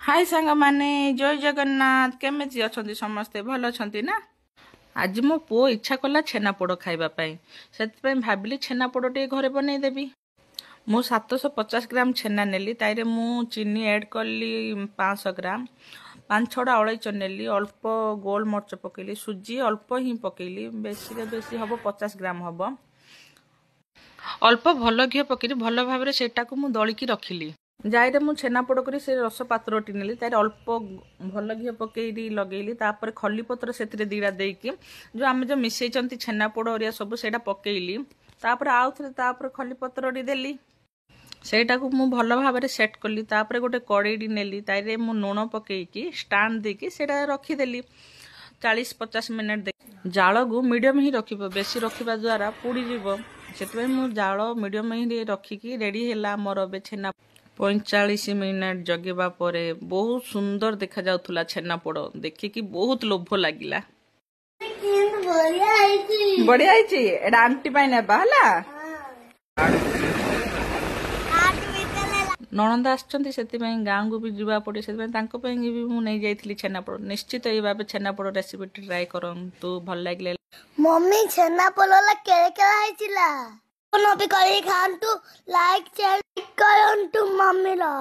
हाय सांग माने जय जगन्नाथ केमिति अछंती समस्ते भल अछंती ना। आज मो पुओ इच्छा कला छेनापोड़ खाइबा पाई सेति भाविली छेनापोड़ टे घरे बनई देबी। मु 750 ग्राम छेना नेली ताइरे मु चीनी ऐड कली 500 ग्राम 5-6टा अलैच नेली अल्प गोल मर्च पकेली सुजी अल्प ही पकेली बेसी रे बेसी हबो 50 ग्राम हबो अल्प भल घी पकेली भल भाबरे सेटा को मु दळिकी रखिली। जाइरे मु छेनापोड़ करी से रस पात्रटी नेली ताइरे अल्प भल घी पकेई लगेली तापर खली पत्र सेतिरे दीड़ा देकी जो आमे जो मिसेइचंती छेनापोड़ ओरिया सब सेटा पकेइली तापर आउ थरे तापर खली पत्रटी देली सेटा को मु भल भाबरे सेट कली तापर गोटे कड़ेईटी नेली ताइरे मु लूण पकेइकी स्टैंड देकी सेटा रखी देली 40-50 मिनिट दे जाल को मीडियम ही रखिबो बेसी रखिबा द्वारा पुड़ी जीवो सेतबे मु जाल मीडियम ही रखिकी रेडी हैला मोर बे छेना 45 मिनिट जगेबा परे बहुत सुंदर देखा जाउथुला छेनापोड़ देखिकी बहुत लोभ लागिला। बढ़िया आइची एडा आंटी पाई नेबा हला नणंद आछंती सेति गाँ को भी जीवा पड़े से भी मु नहीं जाइथिली छेनापोड़ निश्चित ए भाबे छेनापोड़ रेसिपी ट्राई करंतु भल लागले। मम्मी छेनापोड़ ला के आइचिला कोन भी करी खांतु लाइक शेयर करंतु मम्मी ला।